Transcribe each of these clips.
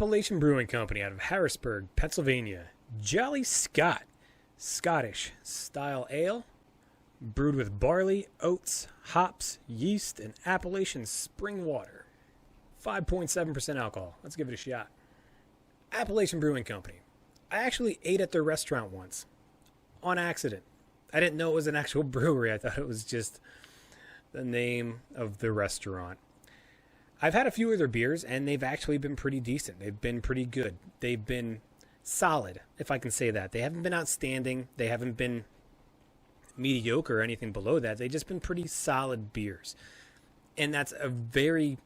Appalachian Brewing Company out of Harrisburg, Pennsylvania. Jolly Scot, Scottish style ale, brewed with barley, oats, hops, yeast, and Appalachian spring water. 5.7% alcohol. Let's give it a shot. Appalachian Brewing Company. I actually ate at their restaurant once, on accident. I didn't know it was an actual brewery. I thought it was just the name of the restaurant. I've had a few of their beers, and they've actually been pretty decent. They've been pretty good. They've been solid, if I can say that. They haven't been outstanding. They haven't been mediocre or anything below that. They've just been pretty solid beers. And that's a very,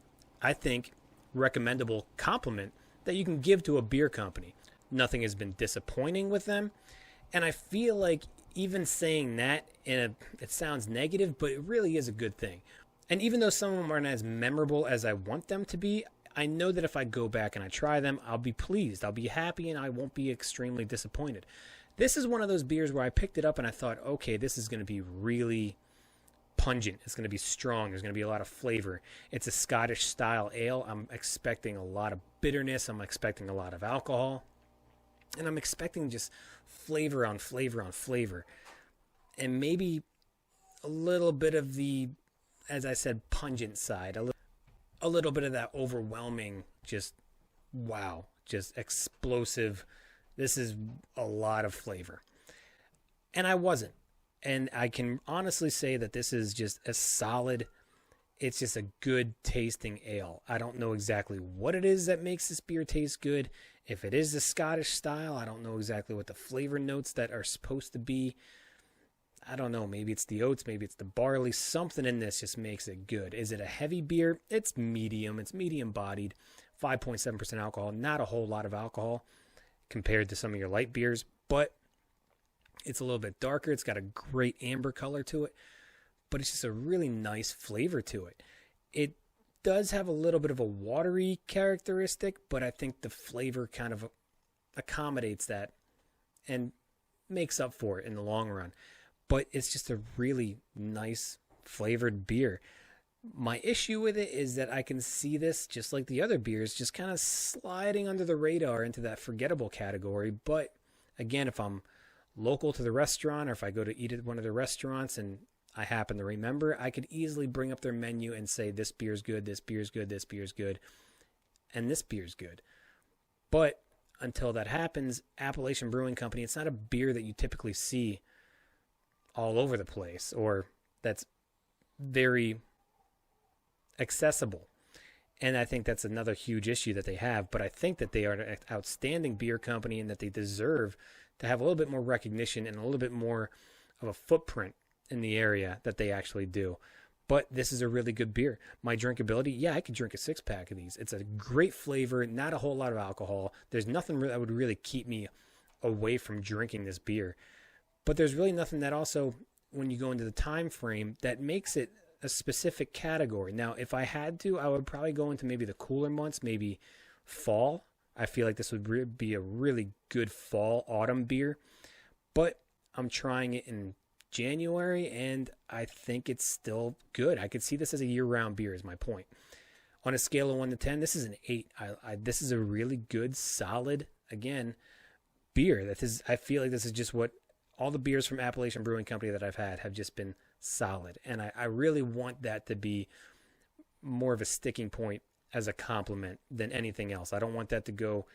I think, recommendable compliment that you can give to a beer company. Nothing has been disappointing with them. And I feel like even saying that, it sounds negative, but it really is a good thing. And even though some of them aren't as memorable as I want them to be, I know that if I go back and I try them, I'll be pleased. I'll be happy, and I won't be extremely disappointed. This is one of those beers where I picked it up and I thought, okay, this is going to be really pungent. It's going to be strong. There's going to be a lot of flavor. It's a Scottish style ale. I'm expecting a lot of bitterness. I'm expecting a lot of alcohol. And I'm expecting just flavor on flavor on flavor. And maybe a little bit of the, as I said, pungent side. A little bit of that overwhelming, just wow, just explosive. This is a lot of flavor. And I wasn't. And I can honestly say that this is just a solid, it's just a good tasting ale. I don't know exactly what it is that makes this beer taste good. If it is the Scottish style, I don't know exactly what the flavor notes that are supposed to be. I don't know. Maybe it's the oats. Maybe it's the barley. Something in this just makes it good. Is it a heavy beer? It's medium. It's medium bodied. 5.7% alcohol. Not a whole lot of alcohol compared to some of your light beers, but it's a little bit darker. It's got a great amber color to it, but it's just a really nice flavor to it. It does have a little bit of a watery characteristic, but I think the flavor kind of accommodates that and makes up for it in the long run. But it's just a really nice flavored beer. My issue with it is that I can see this, just like the other beers, just kind of sliding under the radar into that forgettable category. But again, if I'm local to the restaurant, or if I go to eat at one of the restaurants and I happen to remember, I could easily bring up their menu and say, this beer's good, this beer's good, this beer's good, and this beer's good. But until that happens, Appalachian Brewing Company, it's not a beer that you typically see all over the place, or that's very accessible. And I think that's another huge issue that they have. But I think that they are an outstanding beer company and that they deserve to have a little bit more recognition and a little bit more of a footprint in the area that they actually do. But this is a really good beer. My drinkability, yeah, I could drink a 6-pack of these. It's a great flavor, not a whole lot of alcohol. There's nothing that would really keep me away from drinking this beer. But there's really nothing that also, when you go into the time frame, that makes it a specific category. Now, if I had to, I would probably go into maybe the cooler months, maybe fall. I feel like this would be a really good fall, autumn beer. But I'm trying it in January, and I think it's still good. I could see this as a year-round beer, is my point. On a scale of 1 to 10, this is an 8. This is a really good, solid, again, beer. I feel like this is just what all the beers from Appalachian Brewing Company that I've had have just been solid. And I really want that to be more of a sticking point as a compliment than anything else. I don't want that to go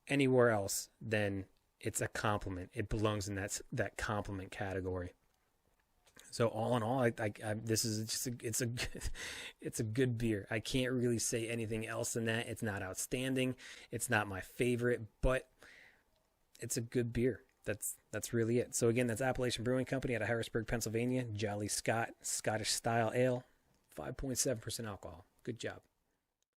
anywhere else than it's a compliment. It belongs in that compliment category. So all in all, this is just it's a good beer. I can't really say anything else than that. It's not outstanding. It's not my favorite, but it's a good beer. That's really it. So again, that's Appalachian Brewing Company out of Harrisburg, Pennsylvania. Jolly Scot, Scottish style ale, 5.7% alcohol. Good job.